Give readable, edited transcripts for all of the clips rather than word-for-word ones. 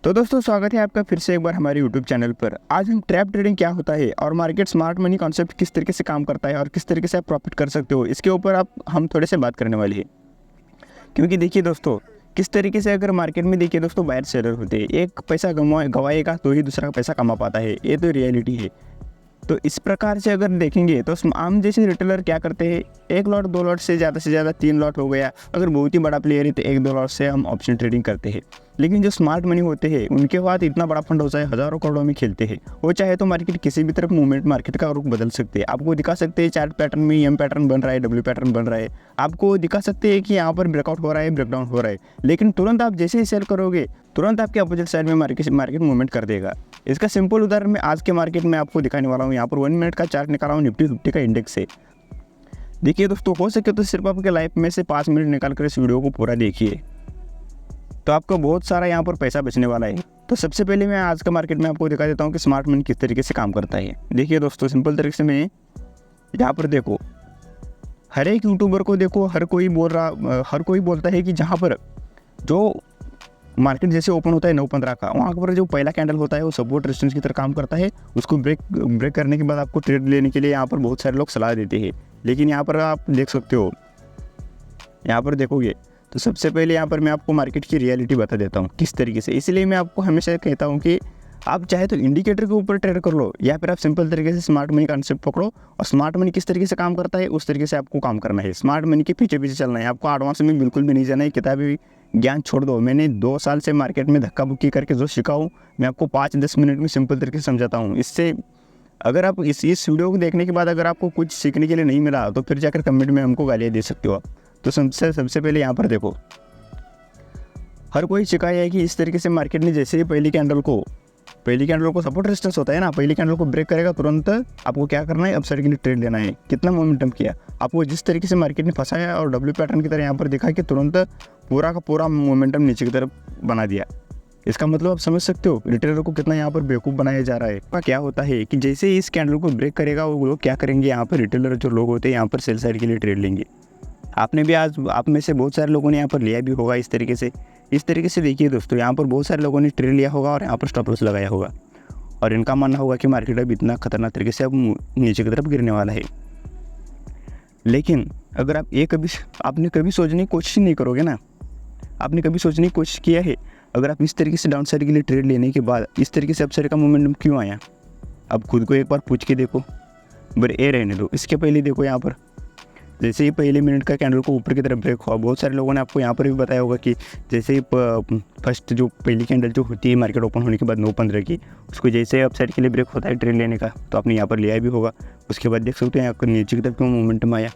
तो दोस्तों स्वागत है आपका फिर से एक बार हमारे YouTube चैनल पर। आज हम ट्रैप ट्रेडिंग क्या होता है और मार्केट स्मार्ट मनी कॉन्सेप्ट किस तरीके से काम करता है और किस तरीके से आप प्रॉफिट कर सकते हो, इसके ऊपर हम थोड़े से बात करने वाले हैं। क्योंकि देखिए दोस्तों, किस तरीके से अगर मार्केट में देखिए दोस्तों बायर सेलर होते हैं, एक पैसा गंवाएगा तो ही दूसरा पैसा कमा पाता है, ये तो रियलिटी है। तो इस प्रकार से अगर देखेंगे तो आम जैसे रिटेलर क्या करते हैं, एक लॉट दो लॉट से ज़्यादा 3 लॉट हो गया, अगर बहुत ही बड़ा प्लेयर है तो एक दो लॉट से हम ऑप्शन ट्रेडिंग करते हैं। लेकिन जो स्मार्ट मनी होते हैं उनके बाद इतना बड़ा फंड होता है, हज़ारों करोड़ों में खेलते हैं। वो चाहे तो मार्केट किसी भी तरफ मूवमेंट मार्केट का रुख बदल सकते हैं। आपको दिखा सकते हैं चार्ट पैटर्न में एम पैटर्न बन रहा है, डब्ल्यू पैटर्न बन रहा है, आपको दिखा सकते हैं कि यहाँ पर ब्रेकआउट हो रहा है, ब्रेकडाउन हो रहा है। लेकिन तुरंत आप जैसे ही सेल करोगे तुरंत आपके अपोजिट साइड में मार्केट मूवमेंट कर देगा। इसका सिंपल उदाहरण मैं आज के मार्केट में आपको दिखाने वाला हूँ। यहाँ पर 1 मिनट का चार्ट निकाला हूँ, निफ्टी 50 का इंडेक्स से। देखिए दोस्तों, हो सके तो सिर्फ आपके लाइफ में से 5 मिनट निकाल कर इस वीडियो को पूरा देखिए, तो आपको बहुत सारा यहाँ पर पैसा बचने वाला है। तो सबसे पहले मैं आज का मार्केट में आपको दिखा देता हूँ कि स्मार्ट मनी किस तरीके से काम करता है। देखिए दोस्तों, सिंपल तरीके से मैं यहाँ पर देखो, हर एक यूट्यूबर को देखो, हर कोई बोलता है कि जहाँ पर जो मार्केट जैसे ओपन होता है 9:15 का, वहाँ पर जो पहला कैंडल होता है वो सपोर्ट रेजिस्टेंस की तरह काम करता है। उसको ब्रेक करने के बाद आपको ट्रेड लेने के लिए यहाँ पर बहुत सारे लोग सलाह देते हैं। लेकिन यहाँ पर आप देख सकते हो, यहाँ पर देखोगे तो सबसे पहले यहाँ पर मैं आपको मार्केट की रियलिटी बता देता हूँ किस तरीके से। इसलिए मैं आपको हमेशा कहता हूँ कि आप चाहे तो इंडिकेटर के ऊपर ट्रेड कर लो, या फिर आप सिंपल तरीके से स्मार्ट मनी कॉन्सेप्ट पकड़ो और स्मार्ट मनी किस तरीके से काम करता है उस तरीके से आपको काम करना है। स्मार्ट मनी के पीछे पीछे चलना है, आपको एडवांस में बिल्कुल भी नहीं जाना है। किताबी ज्ञान छोड़ दो। मैंने 2 साल से मार्केट में धक्का बुक्की करके जो सीखा हूँ, मैं आपको 5-10 मिनट में सिंपल तरीके से समझाता हूँ। इससे अगर आप इस वीडियो को देखने के बाद अगर आपको कुछ सीखने के लिए नहीं मिला तो फिर जाकर कमेंट में हमको गालियाँ दे सकते हो आप। तो सबसे पहले यहाँ पर देखो, हर कोई सिखाया है कि इस तरीके से मार्केट ने जैसे ही पहली कैंडल को सपोर्ट रेजिस्टेंस होता है ना, पहली कैंडल को ब्रेक करेगा तुरंत आपको क्या करना है, अपसाइड के लिए ट्रेड लेना है। कितना मोमेंटम किया आपको, जिस तरीके से मार्केट ने फंसाया और डब्ल्यू पैटर्न की तरह यहाँ पर दिखा कि तुरंत पूरा का पूरा मोमेंटम नीचे की तरफ बना दिया। इसका मतलब आप समझ सकते हो रिटेलर को कितना यहाँ पर बेवकूफ़ बनाया जा रहा है। क्या होता है कि जैसे ही इस कैंडल को ब्रेक करेगा वो लोग क्या करेंगे, यहाँ पर रिटेलर जो लोग होते हैं यहाँ पर सेल साइड के लिए ट्रेड लेंगे। आपने भी आज आप में से बहुत सारे लोगों ने यहाँ पर लिया भी होगा इस तरीके से। देखिए दोस्तों, यहाँ पर बहुत सारे लोगों ने ट्रेड लिया होगा और यहाँ पर स्टॉप लॉस लगाया होगा और इनका मानना होगा कि मार्केट अब इतना खतरनाक तरीके से अब नीचे की तरफ गिरने वाला है। लेकिन अगर आपने कभी सोचने की कोशिश नहीं करोगे ना, आपने कभी सोचने की कोशिश किया है अगर आप इस तरीके से डाउन साइड के लिए ट्रेड लेने के बाद इस तरीके से अपसाइड का मोमेंटम क्यों आया, अब खुद को एक बार पूछ के देखो। ये रहने दो, इसके पहले देखो यहाँ पर जैसे ही पहले मिनट का कैंडल को ऊपर की तरफ ब्रेक हुआ, बहुत सारे लोगों ने आपको यहाँ पर भी बताया होगा कि जैसे ही फर्स्ट जो पहली कैंडल जो होती है मार्केट ओपन होने के बाद 9:15 की, उसको जैसे ही अपसाइड के लिए ब्रेक होता है ट्रेड लेने का, तो आपने यहाँ पर लिया भी होगा। उसके बाद देख सकते हो यहाँ पर नीचे की तरफ क्यों मोमेंटम आया।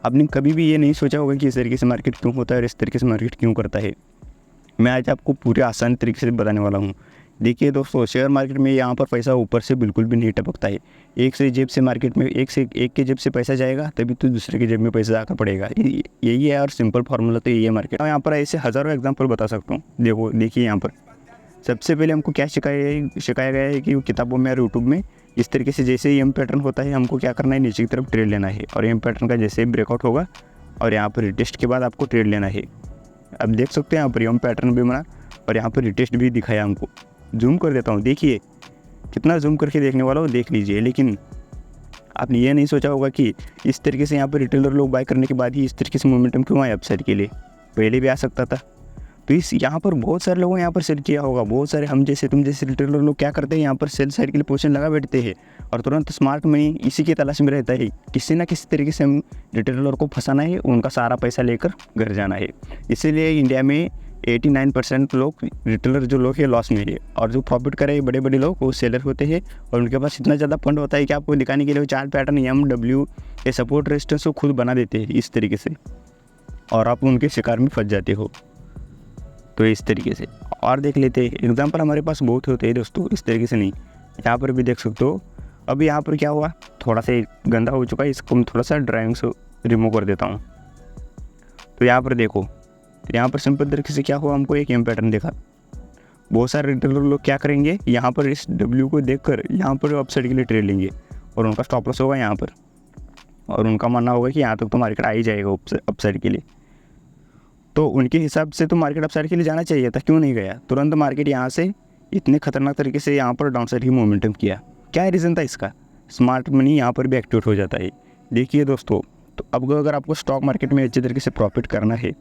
आपने कभी भी ये नहीं सोचा होगा कि इस तरीके से मार्केट क्यों होता है और इस तरीके से मार्केट क्यों करता है। मैं आज आपको पूरे आसान तरीके से बताने वाला हूँ। देखिए दोस्तों, शेयर मार्केट में यहाँ पर पैसा ऊपर से बिल्कुल भी नहीं टपकता है। एक के जेब से पैसा जाएगा तभी तो दूसरे की जेब में पैसा जाकर पड़ेगा। यही है और सिंपल फार्मूला तो यही है मार्केट। यहाँ पर ऐसे हज़ारों एग्जांपल बता सकता हूँ। देखिए यहाँ पर सबसे पहले हमको क्या सिखाया गया है कि किताबों में और यूट्यूब में इस तरीके से जैसे ही एम पैटर्न होता है हमको क्या करना है, नीचे की तरफ ट्रेड लेना है और एम पैटर्न का जैसे ही ब्रेकआउट होगा और यहाँ पर रिटेस्ट के बाद आपको ट्रेड लेना है। अब देख सकते हैं यहाँ पर एम पैटर्न भी बना और यहाँ पर रिटेस्ट भी दिखाया हमको। जूम कर देता हूँ, देखिए कितना जूम करके देखने वाला हो देख लीजिए। लेकिन आपने ये नहीं सोचा होगा कि इस तरीके से यहाँ पर रिटेलर लोग बाय करने के बाद ही इस तरीके से मोमेंटम क्यों आया अपसाइड के लिए, पहले भी आ सकता था। तो यहाँ पर बहुत सारे लोगों ने यहाँ पर सेल किया होगा। बहुत सारे हम जैसे तुम जैसे रिटेलर लोग क्या करते हैं, यहाँ पर सेल साइड के लिए पोजीशन लगा बैठते हैं और तुरंत स्मार्ट मनी इसी की तलाश में रहता है। किसी ना किसी तरीके से हम रिटेलर को फंसाना है, उनका सारा पैसा लेकर घर जाना है। इसीलिए इंडिया में 89% लोग रिटेलर जो लोग हैं लॉस में है और जो प्रॉफिट करे बड़े बड़े लोग वो सेलर होते हैं और उनके पास इतना ज़्यादा फंड होता है कि आपको दिखाने के लिए वो चार्ट पैटर्न MW ये सपोर्ट रेजिस्टेंस को खुद बना देते हैं इस तरीके से और आप उनके शिकार में फंस जाते हो। तो इस तरीके से और देख लेते हैं एग्जाम्पल, हमारे पास बहुत होते हैं दोस्तों। इस तरीके से नहीं, यहाँ पर भी देख सकते हो। अभी यहाँ पर क्या हुआ, थोड़ा सा गंदा हो चुका है, इसको मैं थोड़ा सा ड्राइंग से रिमूव कर देता हूँ। तो यहाँ पर देखो, यहाँ पर सिंपल तरीके से क्या हुआ, हमको एक एम पैटर्न देखा। बहुत सारे रिटेलर लोग क्या करेंगे, यहाँ पर इस W को देखकर यहाँ पर अपसाइड के लिए ट्रेड लेंगे और उनका स्टॉप लॉस होगा यहाँ पर और उनका मानना होगा कि यहाँ तक तो मार्केट आ ही जाएगा अपसाइड के लिए। तो उनके हिसाब से तो मार्केट अपसाइड के लिए जाना चाहिए था, क्यों नहीं गया? तुरंत मार्केट यहाँ से इतने खतरनाक तरीके से यहाँ पर डाउनसाइड की मोमेंटम किया। क्या रीज़न था इसका? स्मार्ट मनी यहाँ पर भी एक्टिवेट हो जाता है। देखिए दोस्तों, तो अब अगर आपको स्टॉक मार्केट में अच्छे तरीके से प्रॉफिट करना है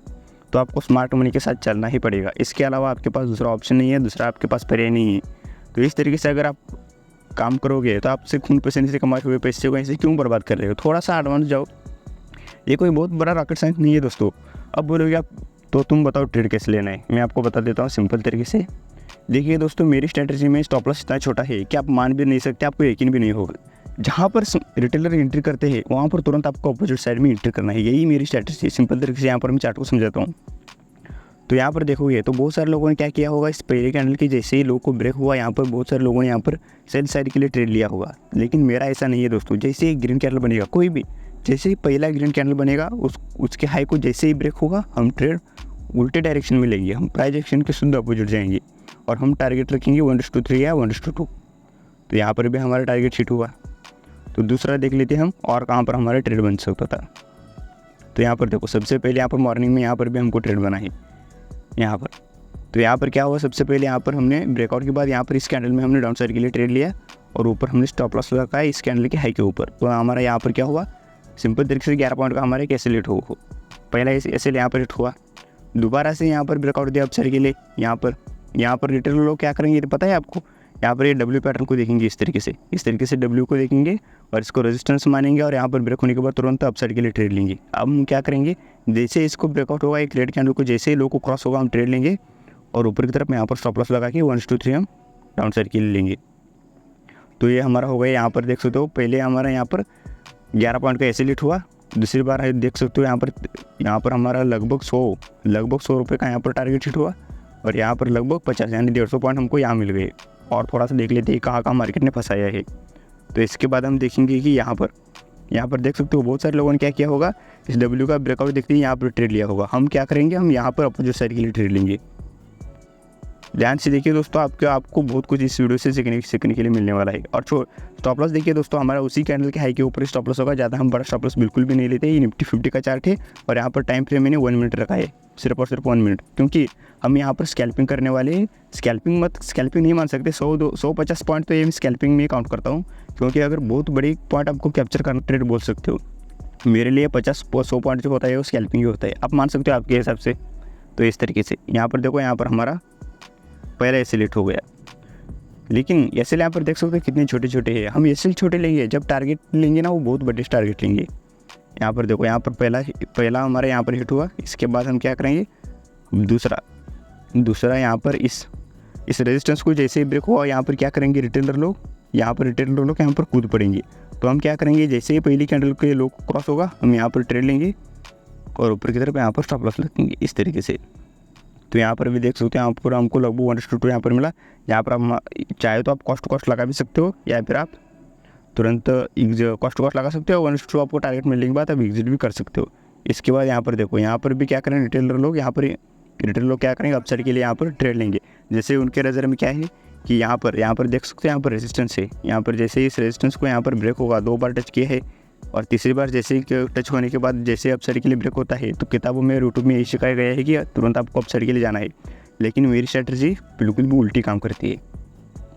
तो आपको स्मार्ट मनी के साथ चलना ही पड़ेगा। इसके अलावा आपके पास दूसरा ऑप्शन नहीं है, दूसरा आपके पास पर्याय नहीं है। तो इस तरीके से अगर आप काम करोगे तो आपसे खून पसीने से कमाए हुए पैसे को ऐसे क्यों बर्बाद कर रहे हो? थोड़ा सा एडवांस जाओ। ये कोई बहुत बड़ा रॉकेट साइंस नहीं है दोस्तों। अब बोलोगे आप तो तुम बताओ ट्रेड कैसे लेना है। मैं आपको बता देता हूँ सिंपल तरीके से। देखिए दोस्तों, मेरी स्ट्रैटेजी में स्टॉप लॉस इतना छोटा है कि आप मान भी नहीं सकते, आपको यकीन भी नहीं होगा। जहाँ पर रिटेलर एंट्री करते हैं वहाँ पर तुरंत आपको अपोजिट साइड में एंट्री करना है। यही मेरी स्ट्रैटेजी है। सिंपल तरीके से यहाँ पर मैं चार्ट को समझाता हूँ। तो यहाँ पर देखोगे तो बहुत सारे लोगों ने क्या किया होगा, इस पहले कैंडल की जैसे ही लो को ब्रेक हुआ यहाँ पर बहुत सारे लोगों ने यहाँ पर सेल साइड के लिए ट्रेड लिया होगा। लेकिन मेरा ऐसा नहीं है दोस्तों। जैसे ही ग्रीन कैंडल बनेगा, कोई भी जैसे ही पहला ग्रीन कैंडल बनेगा उसके हाई को जैसे ही ब्रेक होगा हम ट्रेड उल्टे डायरेक्शन में लेंगे। हम प्राइस एक्शन के शुद्ध अपोजिट जाएंगे और हम टारगेट रखेंगे 1:3 या 1:2। तो यहाँ पर भी हमारा टारगेट हिट हुआ। तो दूसरा देख लेते हैं हम और कहाँ पर हमारा ट्रेड बन सकता था। तो यहाँ पर देखो, सबसे पहले यहाँ पर मॉर्निंग में यहाँ पर भी हमको ट्रेड बना है यहाँ पर। तो यहाँ पर क्या हुआ, सबसे पहले यहाँ पर हमने ब्रेकआउट के बाद यहाँ पर इस कैंडल में हमने डाउन साइड के लिए ट्रेड लिया और ऊपर हमने स्टॉप लॉस लगाया इस कैंडल के हाई के ऊपर। तो हमारा यहाँ पर क्या हुआ, सिंपल तरीके से 11 पॉइंट का हमारा एक एसएल हिट हो, पहला ऐसे यहाँ पर हिट हुआ। दोबारा से यहाँ पर ब्रेकआउट दिया अप साइड के लिए। यहाँ पर रिटेल लोग क्या करेंगे पता है आपको, यहाँ पर ये डब्ल्यू पैटर्न को देखेंगे इस तरीके से डब्ल्यू को देखेंगे और इसको रेजिस्टेंस मानेंगे और यहाँ पर ब्रेक होने के बाद तुरंत अप साइड के लिए ट्रेड लेंगे। अब हम क्या करेंगे, जैसे इसको ब्रेकआउट होगा एक रेड कैंडल को जैसे ही लो को क्रॉस होगा हम ट्रेड लेंगे और ऊपर की तरफ यहाँ पर स्टॉप लॉस लगा के 1:3 हम डाउन साइड के लिए लेंगे। तो ये हमारा हो गया। यहाँ पर देख सकते हो पहले हमारा यहाँ पर 11 पॉइंट का एसएल हिट हुआ। दूसरी बार देख सकते हो यहाँ पर हमारा लगभग 100 रुपये का यहाँ पर टारगेट हिट हुआ और यहाँ पर लगभग 50 यानी 150 पॉइंट हमको यहाँ मिल गए। और थोड़ा सा देख लेते हैं कहाँ मार्केट ने फंसाया है। तो इसके बाद हम देखेंगे कि यहाँ पर देख सकते हो बहुत सारे लोगों ने क्या किया होगा, इस डब्ल्यू का ब्रेकआउट देखते ही यहाँ पर ट्रेड लिया होगा। हम क्या करेंगे, हम यहाँ पर अपोजिट साइड के लिए ट्रेड लेंगे। ध्यान से देखिए दोस्तों, आपको बहुत कुछ इस वीडियो से सीखने के लिए मिलने वाला है। और स्टॉप लॉस देखिए दोस्तों, हमारा उसी कैंडल के हाई के ऊपर स्टॉप लॉस होगा। ज़्यादा हम बड़ा स्टॉप लॉस बिल्कुल भी नहीं लेते। ये निफ्टी 50 का चार्ट है और यहाँ पर टाइम फ्रेम मैंने 1 मिनट रखा है, सिर्फ और सिर्फ 1 मिनट, क्योंकि हम यहाँ पर स्कैल्पिंग करने वाले हैं। स्कैल्पिंग नहीं मान सकते। 150 पॉइंट तो ये मैं स्कैल्पिंग में काउंट करता हूँ, क्योंकि अगर बहुत बड़ी पॉइंट आपको कैप्चर करना ट्रेड बोल सकते हो। मेरे लिए 100 पॉइंट जो होता है वो स्कैल्पिंग ही होता है, आप मान सकते हो आपके हिसाब से। तो इस तरीके से यहाँ पर देखो, यहाँ पर हमारा पहला एसएल हिट हो गया। लेकिन एसएल यहाँ पर देख सकते हो कितने छोटे छोटे हैं। हम एसएल छोटे लेंगे, जब टारगेट लेंगे ना वो बहुत बड़े टारगेट लेंगे। यहाँ पर देखो, यहाँ पर पहला हमारा यहाँ पर हिट हुआ। इसके बाद हम क्या करेंगे, दूसरा यहाँ पर इस रेजिस्टेंस को जैसे ही ब्रेक हुआ यहाँ पर क्या करेंगे, रिटेलर लोग यहाँ पर कूद पड़ेंगे। तो हम क्या करेंगे, जैसे ही पहली कैंडल के लो क्रॉस होगा हम यहाँ पर ट्रेड लेंगे और ऊपर की तरफ यहाँ पर स्टॉप लॉस लगेंगे इस तरीके से। तो यहाँ पर भी देख सकते हो, यहाँ पर हमको लगभग 1:2 यहाँ पर मिला। यहाँ पर हम चाहे तो आप कॉस्ट टू कॉस्ट लगा भी सकते हो या फिर आप तुरंत कॉस्ट टू कॉस्ट लगा सकते हो। 1:2 आपको टारगेट मिलने के बाद आप एग्जिट भी कर सकते हो। इसके बाद यहाँ पर देखो, यहाँ पर भी क्या करें, रिटेलर लोग क्या करेंगे, अपसाइड के लिए यहाँ पर ट्रेड लेंगे। जैसे उनके नज़र में क्या है कि यहाँ पर देख सकते हो यहाँ पर रेजिस्टेंस है। यहाँ पर जैसे इस रेजिस्टेंस को यहाँ पर ब्रेक होगा, 2 बार टच किया है और तीसरी बार जैसे ही टच होने के बाद जैसे अपसाइड के लिए ब्रेक होता है, तो किताबों में यूट्यूब में यही सिखाया गया है कि तुरंत आपको अपसाइड के लिए जाना है। लेकिन मेरी स्ट्रैटेजी बिल्कुल भी उल्टी काम करती है।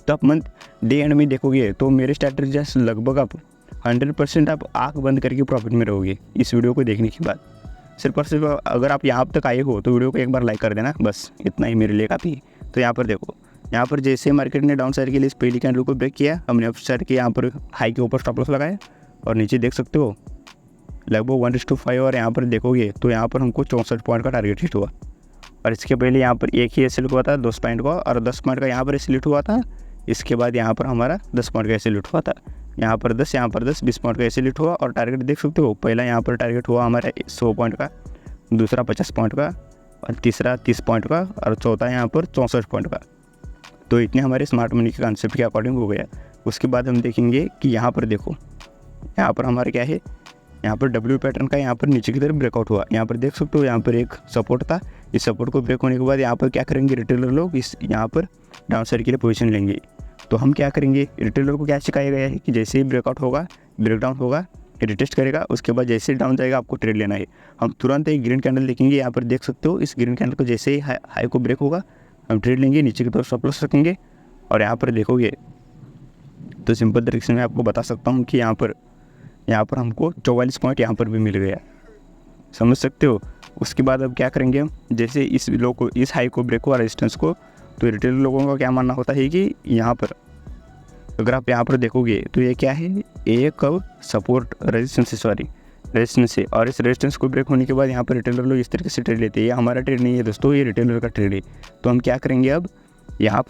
तो आप मंथ डे एंड में देखोगे तो मेरी स्ट्रैटेजी लगभग आप 100% आप आँख बंद करके प्रॉफिट में रहोगे इस वीडियो को देखने के बाद। सिर्फ और सिर्फ अगर आप यहाँ तक आए हो तो वीडियो को एक बार लाइक कर देना, बस इतना ही मेरे लिए काफ़ी है। तो यहाँ पर देखो, यहाँ पर जैसे मार्केट ने डाउन साइड के लिए इस पहली कैंडल को ब्रेक किया, हमने अप साइड के यहाँ पर हाई के ऊपर स्टॉप लॉस लगाया और नीचे देख सकते हो लगभग 1:5। और यहाँ पर देखोगे तो यहाँ पर हमको 64 पॉइंट का टारगेट हिट हुआ। और इसके पहले यहाँ पर एक ही एसएल हुआ था 10 पॉइंट का और 10 पॉइंट का यहाँ पर एसएल हिट हुआ था। इसके बाद यहाँ पर हमारा 10 पॉइंट का एसएल हिट हुआ था। यहाँ पर 10, यहाँ पर 10, 20 पॉइंट का एसएल हिट हुआ। और टारगेट देख सकते हो, पहला यहाँ पर टारगेट हुआ हमारा 100 पॉइंट का, दूसरा 50 पॉइंट का और तीसरा 30 पॉइंट का और चौथा यहाँ पर 64 पॉइंट का। तो इतने हमारे स्मार्ट मनी के कॉन्सेप्ट के अकॉर्डिंग हो गया। उसके बाद हम देखेंगे कि यहाँ पर देखो, यहाँ पर हमारा क्या है, यहाँ पर डब्ल्यू पैटर्न का यहाँ पर नीचे की तरफ ब्रेकआउट हुआ। यहाँ पर देख सकते हो, यहाँ पर एक सपोर्ट था। इस सपोर्ट को ब्रेक होने के बाद यहाँ पर क्या करेंगे, रिटेलर लोग यहाँ पर डाउन साइड के लिए पोजीशन लेंगे। तो हम क्या करेंगे, रिटेलर को क्या सिखाया गया है कि जैसे ही ब्रेकआउट होगा, ब्रेकडाउन होगा, रिटेस्ट करेगा, उसके बाद जैसे डाउन जाएगा आपको ट्रेड लेना है। हम तुरंत एक ग्रीन कैंडल देखेंगे, यहाँ पर देख सकते हो इस ग्रीन कैंडल को जैसे ही हाई को ब्रेक होगा हम ट्रेड लेंगे, नीचे की तरफ स्टॉप लॉस रखेंगे। और यहाँ पर देखोगे तो सिंपल तरीके से मैं आपको बता सकता हूँ कि यहाँ पर हमको 44 पॉइंट यहाँ पर भी मिल गया, समझ सकते हो। उसके बाद अब क्या करेंगे हम, जैसे इस लो को, इस हाई को ब्रेक हुआ रेजिस्टेंस को, तो रिटेल लोगों का क्या मानना होता है कि यहाँ पर अगर आप यहाँ पर देखोगे तो ये क्या है, एक सपोर्ट रेजिस्टेंस है। और इस रेजिस्टेंस को ब्रेक होने के बाद यहाँ पर रिटेलर लोग इस तरीके से ट्रेड लेते हैं। ये हमारा ट्रेड नहीं है दोस्तों, ये रिटेलर का ट्रेड है। तो हम क्या करेंगे अब, यहाँ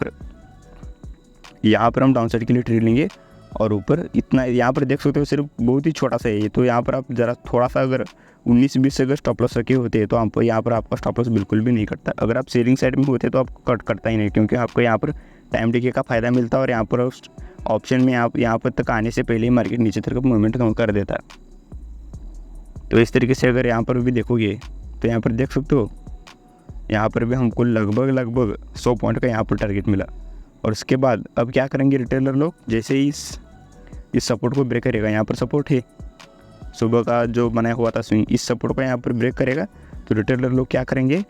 पर हम डाउन साइड के लिए ट्रेड लेंगे। और ऊपर इतना यहाँ पर देख सकते हो सिर्फ बहुत ही छोटा सा है ये, तो यहाँ पर आप ज़रा थोड़ा सा अगर 19-20 से अगर स्टॉप लॉस रखे होते हैं तो आप यहाँ पर आपका स्टॉप लॉस बिल्कुल भी नहीं कटता। अगर आप सेलिंग साइड में होते तो आपको कट करता ही नहीं, क्योंकि आपको यहाँ पर टाइम डिके का फ़ायदा मिलता है। और यहाँ पर ऑप्शन में आप यहाँ पर तक आने से पहले ही मार्केट नीचे तरफ मूवमेंट कर देता है। तो इस तरीके से अगर यहाँ पर भी देखोगे तो यहाँ पर देख सकते हो, यहाँ पर भी हमको लगभग 100 पॉइंट का यहाँ पर टारगेट मिला। और उसके बाद अब क्या करेंगे रिटेलर लोग, जैसे ही इस सपोर्ट को ब्रेक करेगा, यहाँ पर सपोर्ट है सुबह का जो बनाया हुआ था स्विंग, इस सपोर्ट को यहाँ पर ब्रेक करेगा तो रिटेलर लोग क्या करेंगे,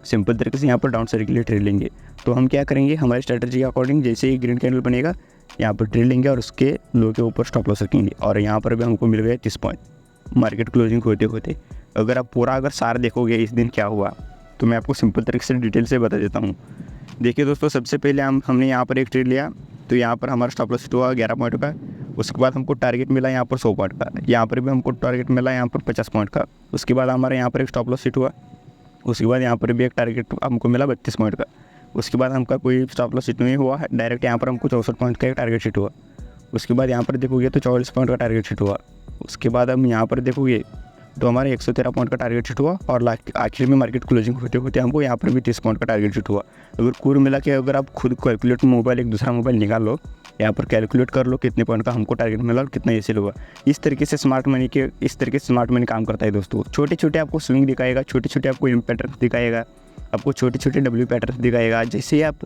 सिंपल तरीके से यहाँ पर डाउन साइड के लिए ट्रेड लेंगे। तो हम क्या करेंगे, हमारी स्ट्रेटजी के अकॉर्डिंग जैसे ही ग्रीन कैंडल बनेगा यहाँ पर ट्रेड लेंगे और उसके लो के ऊपर स्टॉप लॉस रखेंगे। और यहाँ पर भी हमको मिल गया 30 पॉइंट मार्केट क्लोजिंग होते। अगर आप पूरा सार देखोगे इस दिन क्या हुआ, तो मैं आपको सिंपल तरीके से डिटेल से बता देता हूँ। देखिए दोस्तों, सबसे पहले हमने यहाँ पर एक ट्रेड लिया, तो यहाँ पर हमारा स्टॉप लॉस हिट हुआ 11 पॉइंट का। उसके बाद हमको टारगेट मिला यहाँ पर 100 पॉइंट का, यहाँ पर भी हमको टारगेट मिला यहाँ पर 50 पॉइंट का। उसके बाद हमारे यहाँ पर एक स्टॉप लॉस हिट हुआ, उसके बाद यहाँ पर भी एक टारगेट हमको मिला 32 पॉइंट का। उसके बाद हमका कोई स्टॉप लॉस हिट नहीं हुआ है, डायरेक्ट यहाँ पर हमको 64 पॉइंट का एक टारगेट हिट हुआ। उसके बाद यहाँ पर देखोगे तो 44 पॉइंट का टारगेट हिट हुआ। उसके बाद हम यहाँ पर देखोगे तो हमारे 113 पॉइंट का टारगेट हिट हुआ। और आखिर में मार्केट क्लोजिंग होते हमको यहाँ पर भी 30 पॉइंट का टारगेट हिट हुआ। अगर कुल मिला के अगर आप खुद कैलकुलेट मोबाइल एक दूसरा मोबाइल निकाल लो, यहाँ पर कैलकुलेट कर लो कितने पॉइंट का हमको टारगेट मिला और कितना एसेल हुआ। इस तरीके से स्मार्ट मनी काम करता है दोस्तों। छोटे छोटे आपको स्विंग दिखाएगा, छोटे छोटे आपको एम पैटर्न दिखाएगा, आपको छोटे छोटे डब्ल्यू पैटर्न दिखाएगा। जैसे आप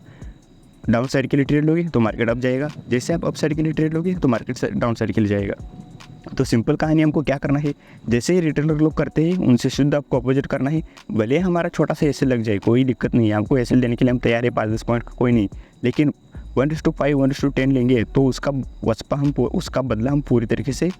डाउन साइड के लिए ट्रेड लोगे तो मार्केट अप जाएगा, जैसे आप अप साइड के लिए ट्रेड लोगे तो मार्केट डाउन साइड के लिए जाएगा। तो सिंपल कहानी हमको क्या करना है, जैसे ही रिटेलर लोग करते हैं उनसे शुद्ध आपको अपोजिट करना है। भले हमारा छोटा सा एसेल लग जाए, कोई दिक्कत नहीं है, आपको एसेल देने के लिए हम तैयार है 5-10 पॉइंट का, कोई नहीं। लेकिन 1:5 1:10 लेंगे तो उसका बदला हम पूरी तरीके से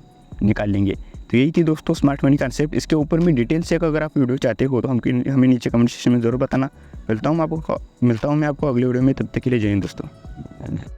निकाल लेंगे। तो यही थी दोस्तों स्मार्ट मनी कॉन्सेप्ट। इसके ऊपर में डिटेल से अगर आप वीडियो चाहते हो तो हमें नीचे कमेंट सेक्शन में ज़रूर बताना। मिलता हूँ मैं आपको अगले वीडियो में, तब तक के लिए जय हिंद दोस्तों।